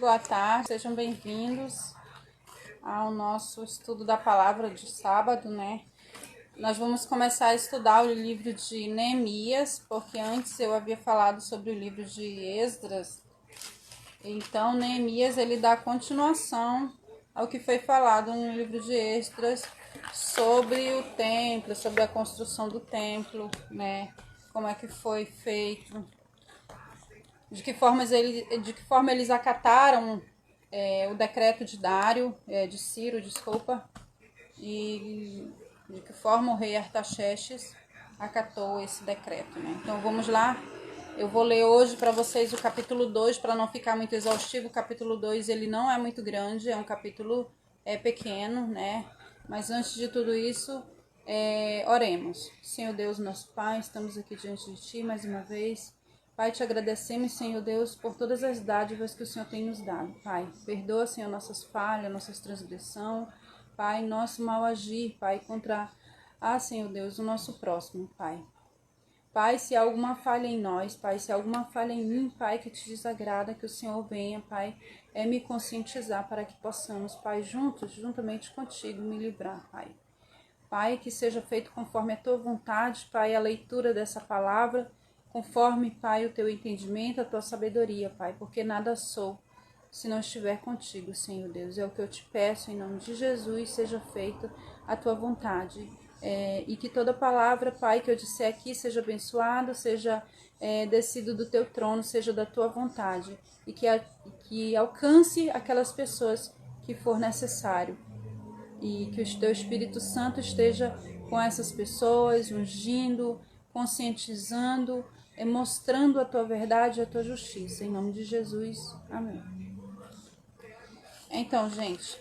Boa tarde, sejam bem-vindos ao nosso estudo da palavra de sábado, né? Nós vamos começar a estudar o livro de Neemias, porque antes eu havia falado sobre o livro de Esdras. Então, Neemias, ele dá continuação ao que foi falado no livro de Esdras sobre o templo, sobre a construção do templo, né? Como é que foi feito, de que forma eles acataram o decreto de Dário, de Ciro, desculpa, e de que forma o rei Artaxerxes acatou esse decreto, né? Então vamos lá, eu vou ler hoje para vocês o capítulo 2, para não ficar muito exaustivo. O capítulo 2 ele não é muito grande, é um capítulo pequeno, né? Mas antes de tudo isso, oremos. Senhor Deus, nosso Pai, estamos aqui diante de Ti mais uma vez. Pai, te agradecemos, Senhor Deus, por todas as dádivas que o Senhor tem nos dado. Pai, perdoa, Senhor, nossas falhas, nossas transgressões. Pai, nosso mal agir, Pai, contra, Senhor Deus, o nosso próximo, Pai. Pai, se há alguma falha em nós, Pai, se há alguma falha em mim, Pai, que te desagrada, que o Senhor venha, Pai, me conscientizar para que possamos, Pai, juntamente contigo, me livrar, Pai. Pai, que seja feito conforme a tua vontade, Pai, a leitura dessa palavra, conforme, Pai, o teu entendimento, a tua sabedoria, Pai, porque nada sou se não estiver contigo, Senhor Deus. É o que eu te peço, em nome de Jesus, seja feita a tua vontade. E que toda palavra, Pai, que eu disser aqui seja abençoada, seja descido do teu trono, seja da tua vontade. E que alcance aquelas pessoas que for necessário. E que o teu Espírito Santo esteja com essas pessoas, ungindo, conscientizando, mostrando a tua verdade e a tua justiça. Em nome de Jesus. Amém. Então, gente,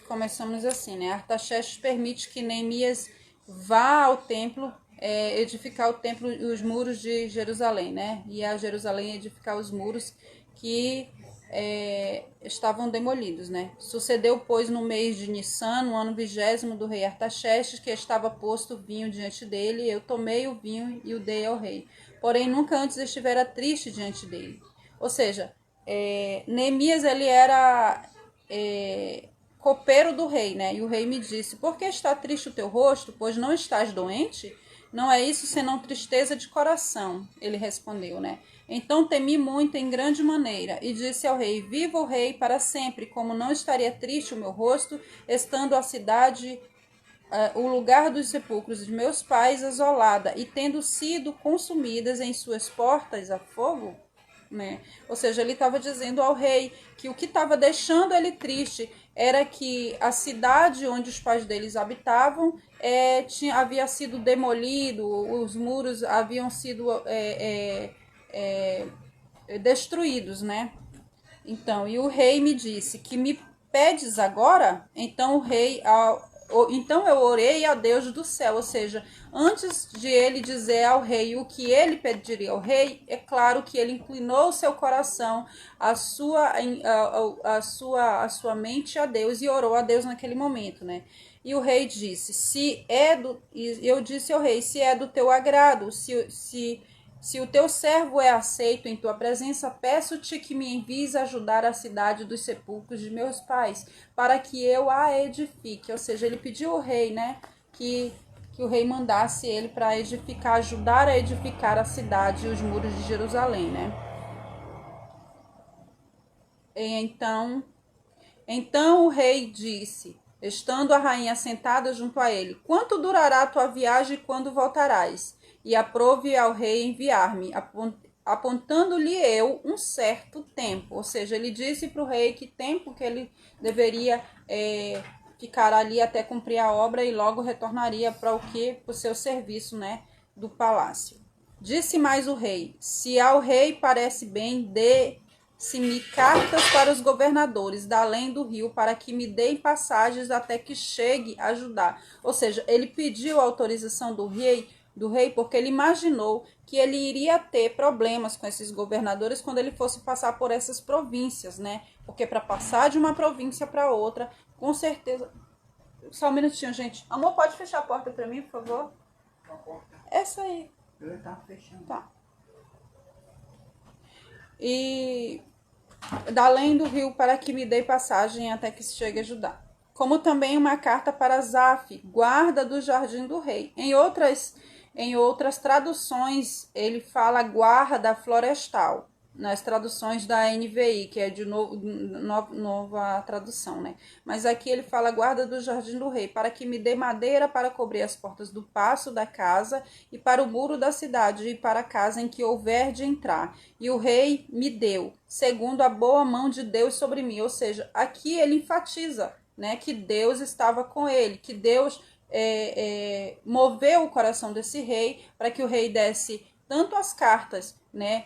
começamos assim, né? Artaxerxes permite que Neemias vá ao templo, edificar o templo e os muros de Jerusalém, né? E a Jerusalém edificar os muros que estavam demolidos, né? Sucedeu, pois, no mês de Nissan, no ano 20º do rei Artaxerxes, que estava posto vinho diante dele, eu tomei o vinho e o dei ao rei. Porém, nunca antes estivera triste diante dele. Ou seja, Neemias, ele era copeiro do rei, né? E o rei me disse: por que está triste o teu rosto? Pois não estás doente? Não é isso senão tristeza de coração. Ele respondeu, né? Então temi muito em grande maneira e disse ao rei: viva o rei para sempre, como não estaria triste o meu rosto, estando a cidade, o lugar dos sepulcros de meus pais asolada e tendo sido consumidas em suas portas a fogo? Né? Ou seja, ele estava dizendo ao rei que o que estava deixando ele triste era que a cidade onde os pais deles habitavam havia sido demolido, os muros haviam sido destruídos, né? Então, e o rei me disse: que me pedes agora? Então eu orei a Deus do céu, ou seja, antes de ele dizer ao rei o que ele pediria ao rei, é claro que ele inclinou o seu coração, a sua mente a Deus e orou a Deus naquele momento, né? E o rei disse: eu disse ao rei: se é do teu agrado, se o teu servo é aceito em tua presença, peço-te que me envies ajudar a cidade dos sepulcros de meus pais, para que eu a edifique. Ou seja, ele pediu ao rei, né, que o rei mandasse ele para edificar, ajudar a edificar a cidade e os muros de Jerusalém, né? Então o rei disse, estando a rainha sentada junto a ele: quanto durará a tua viagem e quando voltarás? E aprove ao rei enviar-me, apontando-lhe eu um certo tempo. Ou seja, ele disse para o rei que tempo que ele deveria ficar ali até cumprir a obra e logo retornaria para o seu serviço, né, do palácio. Disse mais o rei: se ao rei parece bem, dê-se-me cartas para os governadores da além do rio, para que me deem passagens até que chegue a Judá. Ou seja, ele pediu a autorização do rei porque ele imaginou que ele iria ter problemas com esses governadores quando ele fosse passar por essas províncias, né? Porque para passar de uma província para outra, com certeza... Só um minutinho, gente. Amor, pode fechar a porta para mim, por favor? Essa aí. Eu tava fechando. Tá. E da além do rio, para que me dê passagem até que chegue a Judá. Como também uma carta para Zaf, guarda do jardim do rei. Em outras traduções, ele fala guarda florestal. Nas traduções da NVI, que é de nova tradução, né? Mas aqui ele fala guarda do jardim do rei, para que me dê madeira para cobrir as portas do paço da casa e para o muro da cidade e para a casa em que houver de entrar. E o rei me deu, segundo a boa mão de Deus sobre mim. Ou seja, aqui ele enfatiza, né, que Deus estava com ele, que Deus moveu o coração desse rei para que o rei desse tanto as cartas, né,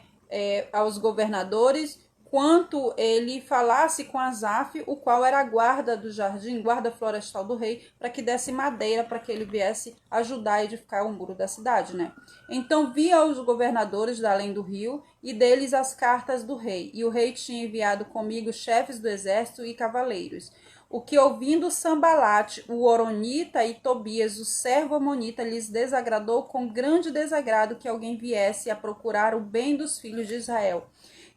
aos governadores, quanto ele falasse com Asaf, o qual era a guarda do jardim, guarda florestal do rei, para que desse madeira para que ele viesse ajudar a edificar o muro da cidade, né? Então vi aos governadores da além do rio e deles as cartas do rei, e o rei tinha enviado comigo chefes do exército e cavaleiros. O que ouvindo Sambalate, o Horonita, e Tobias, o servo amonita, lhes desagradou com grande desagrado que alguém viesse a procurar o bem dos filhos de Israel.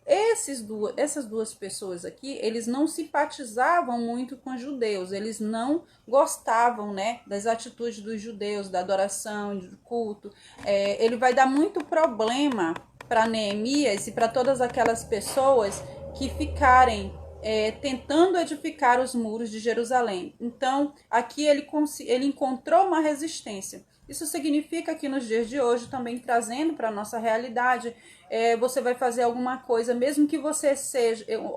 Essas duas pessoas aqui, eles não simpatizavam muito com os judeus, eles não gostavam, né, das atitudes dos judeus, da adoração, do culto. Ele vai dar muito problema para Neemias e para todas aquelas pessoas que ficarem tentando edificar os muros de Jerusalém. Então, aqui ele encontrou uma resistência. Isso significa que nos dias de hoje, também trazendo para a nossa realidade, você vai fazer alguma coisa, mesmo que você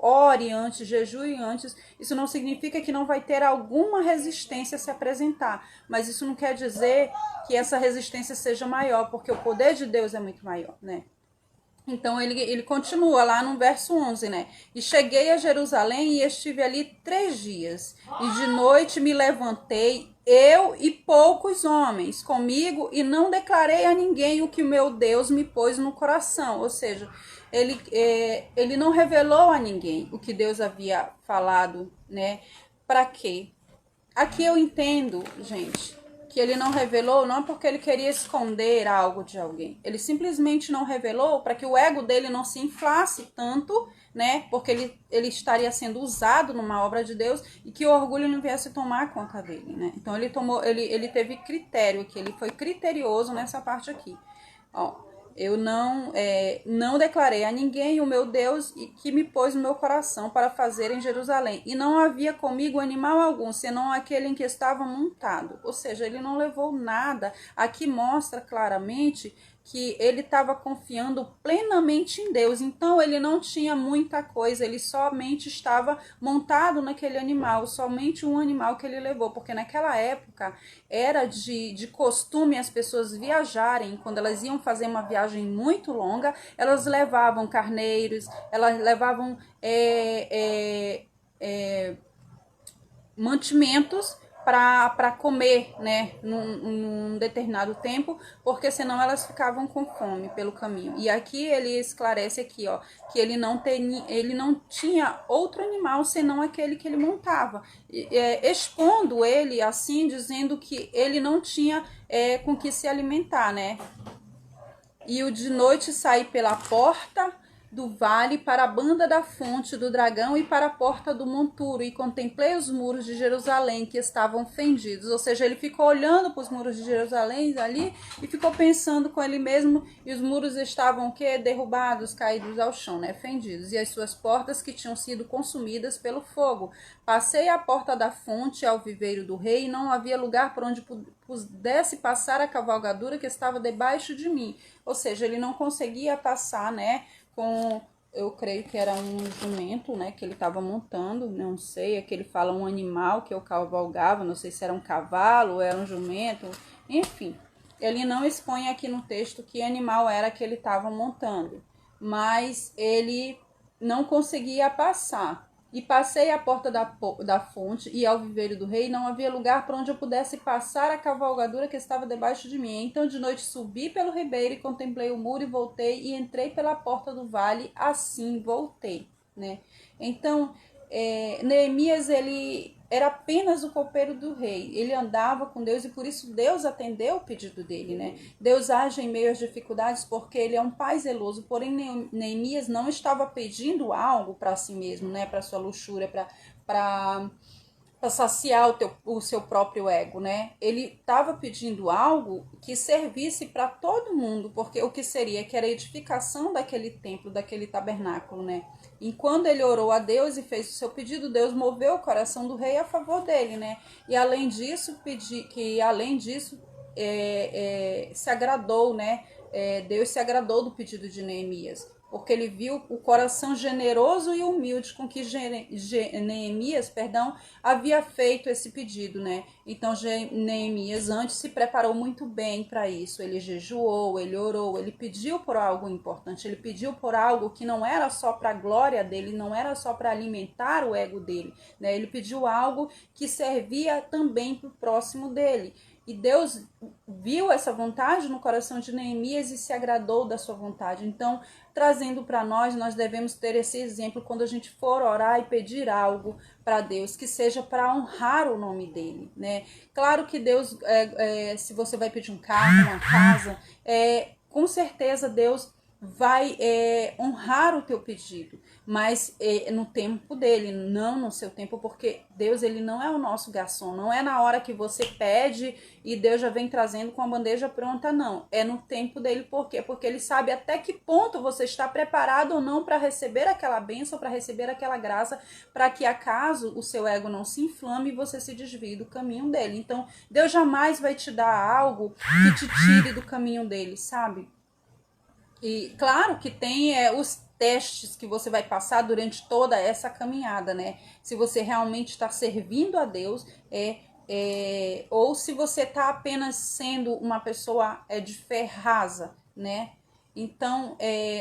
ore antes, jejue antes, isso não significa que não vai ter alguma resistência a se apresentar. Mas isso não quer dizer que essa resistência seja maior, porque o poder de Deus é muito maior, né? Então ele continua lá no verso 11, né? E cheguei a Jerusalém e estive ali 3 dias. E de noite me levantei, eu e poucos homens comigo, e não declarei a ninguém o que o meu Deus me pôs no coração. Ou seja, ele não revelou a ninguém o que Deus havia falado, né? Para quê? Aqui eu entendo, gente, que ele não revelou não porque ele queria esconder algo de alguém. Ele simplesmente não revelou para que o ego dele não se inflasse tanto, né? Porque ele estaria sendo usado numa obra de Deus e que o orgulho não viesse tomar conta dele, né? Então ele teve critério aqui, ele foi criterioso nessa parte aqui. Ó, eu não declarei a ninguém o meu Deus que me pôs no meu coração para fazer em Jerusalém. E não havia comigo animal algum, senão aquele em que estava montado. Ou seja, ele não levou nada. Aqui mostra claramente que ele estava confiando plenamente em Deus. Então ele não tinha muita coisa, ele somente estava montado naquele animal, somente um animal que ele levou, porque naquela época era de costume as pessoas viajarem, quando elas iam fazer uma viagem muito longa, elas levavam carneiros, elas levavam mantimentos para comer, né, num determinado tempo, porque senão elas ficavam com fome pelo caminho. E aqui ele esclarece aqui, ó, que ele não tinha outro animal senão aquele que ele montava, expondo ele assim, dizendo que ele não tinha com que se alimentar, né? E o de noite saí pela porta do vale para a banda da fonte do dragão e para a porta do monturo, e contemplei os muros de Jerusalém que estavam fendidos. Ou seja, ele ficou olhando para os muros de Jerusalém ali e ficou pensando com ele mesmo, e os muros estavam o quê? Derrubados, caídos ao chão, né? Fendidos, e as suas portas que tinham sido consumidas pelo fogo. Passei à porta da fonte ao viveiro do rei, e não havia lugar por onde pudesse passar a cavalgadura que estava debaixo de mim. Ou seja, ele não conseguia passar, né, com, eu creio que era um jumento, né, que ele estava montando, não sei, aqui ele fala um animal que eu cavalgava, não sei se era um cavalo ou era um jumento, enfim. Ele não expõe aqui no texto que animal era que ele estava montando, mas ele não conseguia passar. E passei à porta da fonte e ao viveiro do rei, não havia lugar para onde eu pudesse passar a cavalgadura que estava debaixo de mim. Então de noite subi pelo ribeiro e contemplei o muro e voltei, e entrei pela porta do vale, assim voltei, né? Então Neemias, ele era apenas o copeiro do rei. Ele andava com Deus e por isso Deus atendeu o pedido dele, né? Deus age em meio às dificuldades porque ele é um pai zeloso. Porém, Neemias não estava pedindo algo para si mesmo, né? Para sua luxúria, para saciar o seu próprio ego, né? Ele estava pedindo algo que servisse para todo mundo, porque o que seria que era a edificação daquele templo, daquele tabernáculo, né? E quando ele orou a Deus e fez o seu pedido, Deus moveu o coração do rei a favor dele, né? E além disso, se agradou, né? Deus se agradou do pedido de Neemias, porque ele viu o coração generoso e humilde com que Neemias, havia feito esse pedido, né? Então Neemias antes se preparou muito bem para isso. Ele jejuou, ele orou, ele pediu por algo importante, ele pediu por algo que não era só para a glória dele, não era só para alimentar o ego dele, né? Ele pediu algo que servia também para o próximo dele. E Deus viu essa vontade no coração de Neemias e se agradou da sua vontade. Então, trazendo para nós devemos ter esse exemplo quando a gente for orar e pedir algo para Deus, que seja para honrar o nome dele, né? Claro que Deus, se você vai pedir um carro, uma casa, com certeza Deus vai honrar o teu pedido, mas no tempo dele, não no seu tempo, porque Deus, ele não é o nosso garçom, não é na hora que você pede e Deus já vem trazendo com a bandeja pronta, não, é no tempo dele. Por quê? Porque ele sabe até que ponto você está preparado ou não para receber aquela bênção, para receber aquela graça, para que acaso o seu ego não se inflame e você se desvie do caminho dele. Então Deus jamais vai te dar algo que te tire do caminho dele, sabe? E claro que tem os testes que você vai passar durante toda essa caminhada, né? Se você realmente está servindo a Deus, ou se você está apenas sendo uma pessoa de fé rasa, né? Então,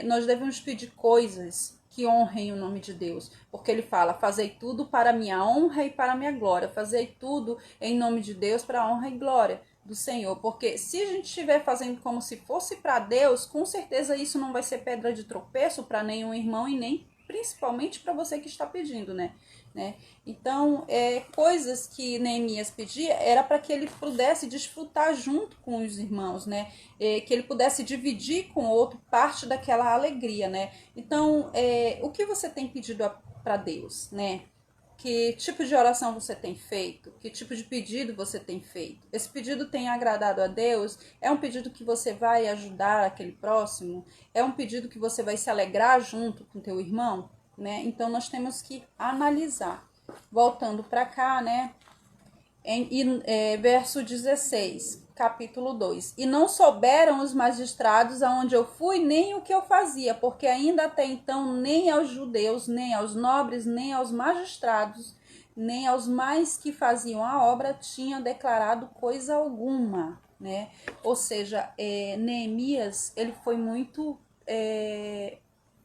nós devemos pedir coisas que honrem o nome de Deus, porque ele fala: fazei tudo para minha honra e para minha glória, fazei tudo em nome de Deus para a honra e glória do Senhor, porque se a gente estiver fazendo como se fosse para Deus, com certeza isso não vai ser pedra de tropeço para nenhum irmão e nem principalmente para você que está pedindo, né? Então, coisas que Neemias pedia era para que ele pudesse desfrutar junto com os irmãos, né? Que ele pudesse dividir com o outro parte daquela alegria, né? Então, o que você tem pedido para Deus, né? Que tipo de oração você tem feito? Que tipo de pedido você tem feito? Esse pedido tem agradado a Deus? É um pedido que você vai ajudar aquele próximo? É um pedido que você vai se alegrar junto com teu irmão? Né? Então, nós temos que analisar. Voltando para cá, né? Verso 16, capítulo 2. E não souberam os magistrados aonde eu fui, nem o que eu fazia, porque ainda até então nem aos judeus, nem aos nobres, nem aos magistrados, nem aos mais que faziam a obra tinha declarado coisa alguma, né? Ou seja, Neemias, ele foi muito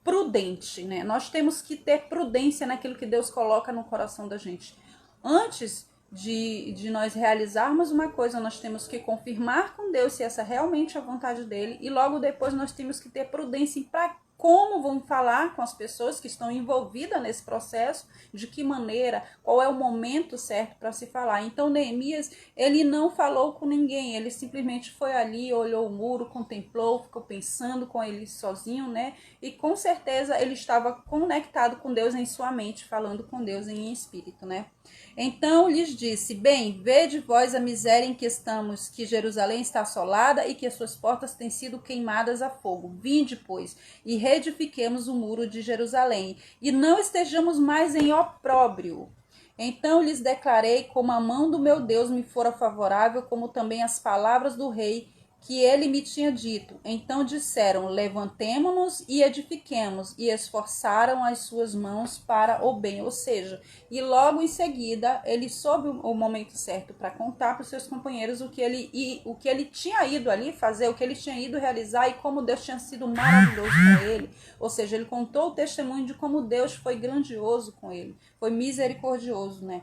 prudente, né? Nós temos que ter prudência naquilo que Deus coloca no coração da gente. Antes de nós realizarmos uma coisa, nós temos que confirmar com Deus se essa realmente é a vontade dele, e logo depois nós temos que ter prudência para como vamos falar com as pessoas que estão envolvidas nesse processo, de que maneira, qual é o momento certo para se falar. Então Neemias, ele não falou com ninguém, ele simplesmente foi ali, olhou o muro, contemplou, ficou pensando com ele sozinho, né? E com certeza ele estava conectado com Deus em sua mente, falando com Deus em espírito, né? Então lhes disse: bem, vede vós a miséria em que estamos, que Jerusalém está assolada e que as suas portas têm sido queimadas a fogo. Vinde, pois, e reedifiquemos o muro de Jerusalém, e não estejamos mais em opróbrio. Então lhes declarei como a mão do meu Deus me fora favorável, como também as palavras do rei que ele me tinha dito. Então disseram: levantemo-nos e edifiquemos, e esforçaram as suas mãos para o bem. Ou seja, e logo em seguida ele soube o momento certo para contar para os seus companheiros o que ele tinha ido ali fazer, o que ele tinha ido realizar e como Deus tinha sido maravilhoso com ele. Ou seja, ele contou o testemunho de como Deus foi grandioso com ele, foi misericordioso, né?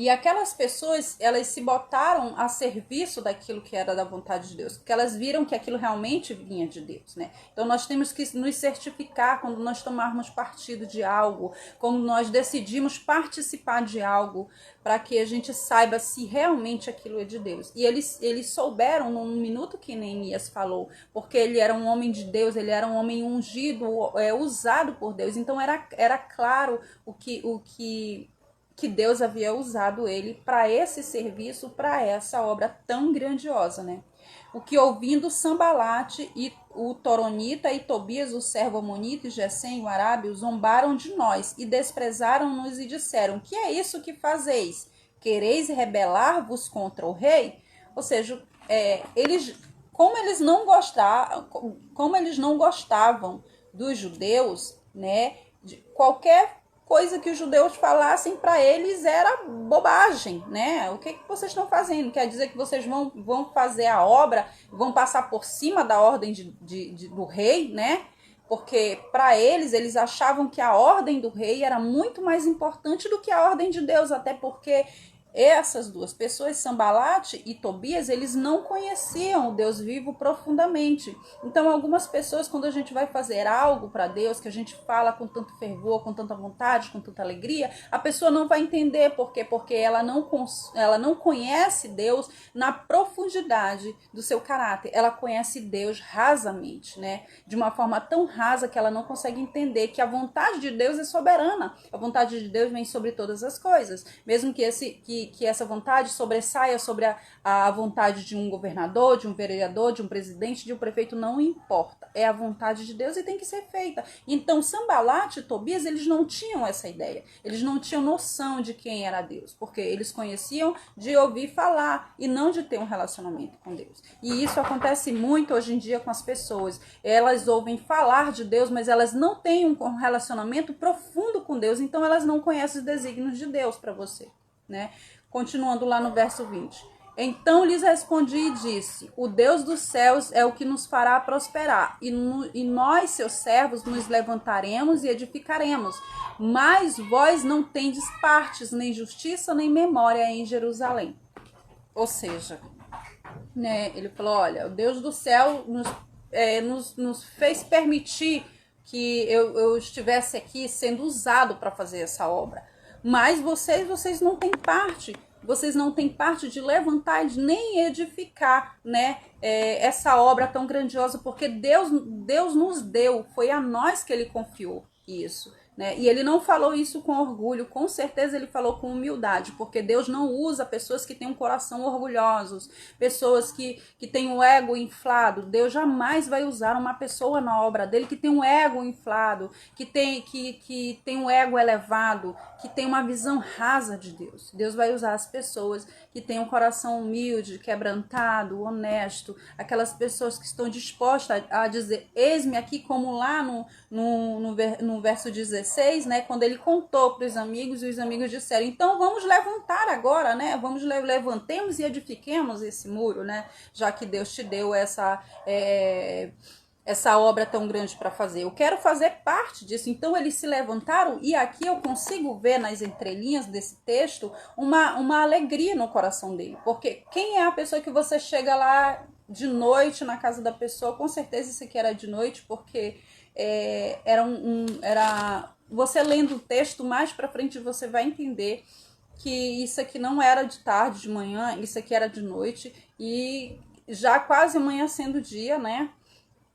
E aquelas pessoas, elas se botaram a serviço daquilo que era da vontade de Deus, porque elas viram que aquilo realmente vinha de Deus, né? Então nós temos que nos certificar quando nós tomarmos partido de algo, quando nós decidimos participar de algo, para que a gente saiba se realmente aquilo é de Deus. E eles souberam no minuto que Neemias falou, porque ele era um homem de Deus, ele era um homem ungido, usado por Deus. Então era claro o que Deus havia usado ele para esse serviço, para essa obra tão grandiosa, né? O que ouvindo Sambalate e o Toronita e Tobias, o servo amonita, e Gesem, o arábio, zombaram de nós e desprezaram-nos e disseram: que é isso que fazeis? Quereis rebelar-vos contra o rei? Ou seja, como eles não gostavam dos judeus, né? De qualquer coisa que os judeus falassem para eles era bobagem, né? O que vocês estão fazendo? Quer dizer que vocês vão fazer a obra, vão passar por cima da ordem do rei, né? Porque para eles achavam que a ordem do rei era muito mais importante do que a ordem de Deus, até porque essas duas pessoas, Sambalate e Tobias, eles não conheciam o Deus vivo profundamente. Então, algumas pessoas, quando a gente vai fazer algo para Deus, que a gente fala com tanto fervor, com tanta vontade, com tanta alegria, a pessoa não vai entender por quê? Porque ela não conhece Deus na profundidade do seu caráter. Ela conhece Deus rasamente, né? De uma forma tão rasa que ela não consegue entender que a vontade de Deus é soberana. A vontade de Deus vem sobre todas as coisas. Mesmo que essa vontade sobressaia sobre a vontade de um governador, de um vereador, de um presidente, de um prefeito, não importa. É a vontade de Deus e tem que ser feita. Então, Sambalate e Tobias, eles não tinham essa ideia. Eles não tinham noção de quem era Deus, porque eles conheciam de ouvir falar e não de ter um relacionamento com Deus. E isso acontece muito hoje em dia com as pessoas. Elas ouvem falar de Deus, mas elas não têm um relacionamento profundo com Deus, então elas não conhecem os desígnios de Deus para você. Né? Continuando lá no verso 20. Então lhes respondi e disse: o Deus dos céus é o que nos fará prosperar, e nós, seus servos, nos levantaremos e edificaremos. Mas vós não tendes partes, nem justiça, nem memória em Jerusalém. Ou seja, né, ele falou: olha, o Deus do céu nos fez permitir que eu estivesse aqui sendo usado para fazer essa obra. Mas vocês não têm parte. Vocês não têm parte de levantar e nem edificar, né, essa obra tão grandiosa, porque Deus nos deu, foi a nós que ele confiou isso. Né? E ele não falou isso com orgulho, com certeza ele falou com humildade, porque Deus não usa pessoas que têm um coração orgulhosos, pessoas que têm o ego inflado. Deus jamais vai usar uma pessoa na obra dele que tem um ego inflado, que tem um ego elevado, que tem uma visão rasa de Deus. Deus vai usar as pessoas que têm um coração humilde, quebrantado, honesto, aquelas pessoas que estão dispostas a dizer: eis-me aqui, como lá no verso 16, né, quando ele contou para os amigos, e os amigos disseram: então vamos levantar agora, né, levantemos e edifiquemos esse muro, né, já que Deus te deu essa obra tão grande para fazer. Eu quero fazer parte disso. Então eles se levantaram, e aqui eu consigo ver nas entrelinhas desse texto uma alegria no coração dele, porque quem é a pessoa que você chega lá de noite na casa da pessoa? Com certeza isso aqui era de noite, porque era você lendo o texto mais para frente você vai entender que isso aqui não era de tarde, de manhã, isso aqui era de noite, e já quase amanhecendo dia, né?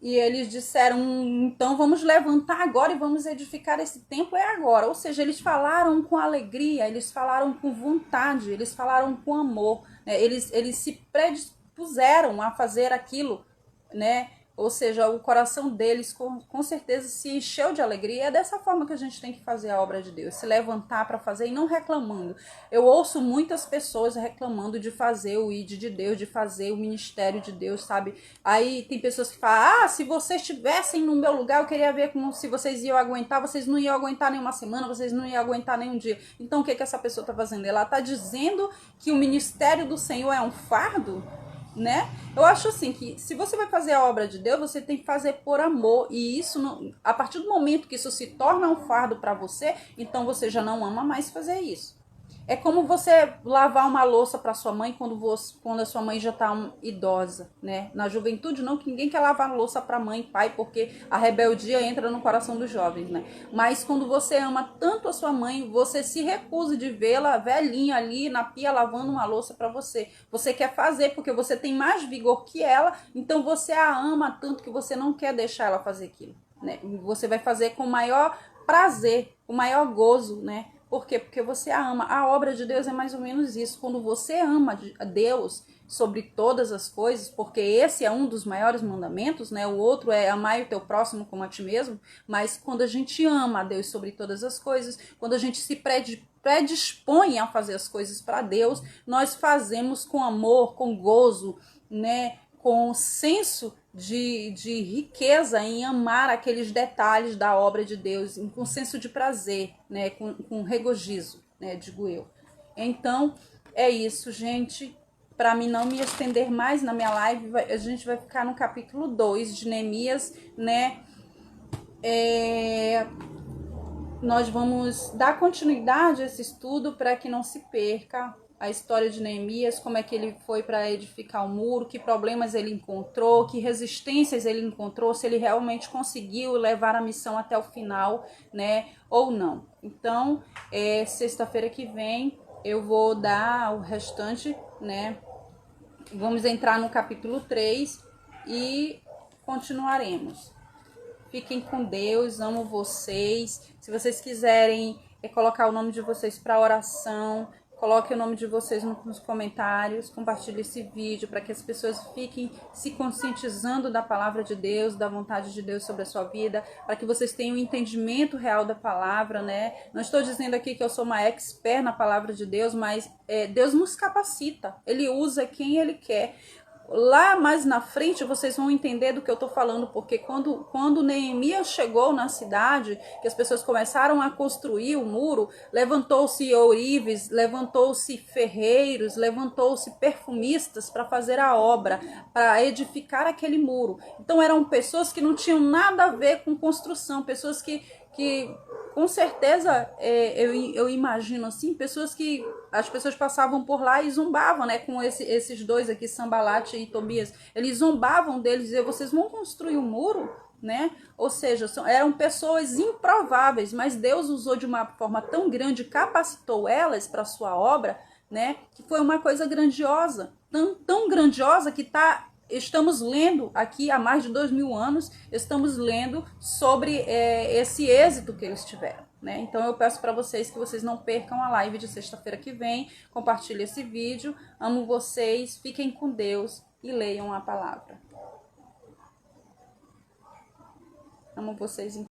E eles disseram: então vamos levantar agora e vamos edificar esse templo agora. Ou seja, eles falaram com alegria, eles falaram com vontade, eles falaram com amor, né? Eles se predispuseram a fazer aquilo, né? Ou seja, o coração deles com certeza se encheu de alegria. É dessa forma que a gente tem que fazer a obra de Deus, se levantar para fazer e não reclamando. Eu ouço muitas pessoas reclamando de fazer o ID de Deus, de fazer o ministério de Deus, sabe? Aí tem pessoas que falam: se vocês estivessem no meu lugar, eu queria ver como se vocês iam aguentar. Vocês não iam aguentar nenhuma semana, vocês não iam aguentar nenhum dia. Então o que essa pessoa está fazendo? Ela está dizendo que o ministério do Senhor é um fardo, né? Eu acho assim que se você vai fazer a obra de Deus, você tem que fazer por amor, e isso a partir do momento que isso se torna um fardo para você, então você já não ama mais fazer isso. É como você lavar uma louça para sua mãe quando a sua mãe já está idosa, né? Na juventude não, que ninguém quer lavar louça para mãe e pai, porque a rebeldia entra no coração dos jovens, né? Mas quando você ama tanto a sua mãe, você se recusa de vê-la velhinha ali na pia lavando uma louça para você. Você quer fazer porque você tem mais vigor que ela, então você a ama tanto que você não quer deixar ela fazer aquilo, né? Você vai fazer com o maior prazer, o maior gozo, né? Por quê? Porque você a ama. A obra de Deus é mais ou menos isso. Quando você ama a Deus sobre todas as coisas, porque esse é um dos maiores mandamentos, né? O outro é amar o teu próximo como a ti mesmo. Mas quando a gente ama a Deus sobre todas as coisas, quando a gente se predispõe a fazer as coisas para Deus, nós fazemos com amor, com gozo, né? Com senso de riqueza em amar aqueles detalhes da obra de Deus, com senso de prazer, né, com regozijo, né, digo eu. Então, é isso, gente. Para mim não me estender mais na minha live, a gente vai ficar no capítulo 2 de Neemias, né? Nós vamos dar continuidade a esse estudo para que não se perca a história de Neemias, como é que ele foi para edificar o muro, que problemas ele encontrou, que resistências ele encontrou, se ele realmente conseguiu levar a missão até o final, né, ou não. Então, sexta-feira que vem eu vou dar o restante, né, vamos entrar no capítulo 3 e continuaremos. Fiquem com Deus, amo vocês. Se vocês quiserem colocar o nome de vocês para oração, coloque o nome de vocês nos comentários, compartilhe esse vídeo para que as pessoas fiquem se conscientizando da palavra de Deus, da vontade de Deus sobre a sua vida, para que vocês tenham um entendimento real da palavra, né? Não estou dizendo aqui que eu sou uma expert na palavra de Deus, mas Deus nos capacita, Ele usa quem Ele quer. Lá mais na frente vocês vão entender do que eu tô falando, porque quando Neemias chegou na cidade, que as pessoas começaram a construir o muro, levantou-se ourives, levantou-se ferreiros, levantou-se perfumistas para fazer a obra, para edificar aquele muro. Então eram pessoas que não tinham nada a ver com construção, pessoas que com certeza, eu imagino assim, as pessoas passavam por lá e zombavam, né, com esses dois aqui, Sanbalat e Tobias, eles zombavam deles, diziam, vocês vão construir um muro, né, ou seja, eram pessoas improváveis, mas Deus usou de uma forma tão grande, capacitou elas para a sua obra, né, que foi uma coisa grandiosa, tão grandiosa que estamos lendo aqui há mais de 2000 anos, estamos lendo sobre esse êxito que eles tiveram, né? Então eu peço para vocês que vocês não percam a live de sexta-feira que vem, compartilhem esse vídeo, amo vocês, fiquem com Deus e leiam a palavra. Amo vocês.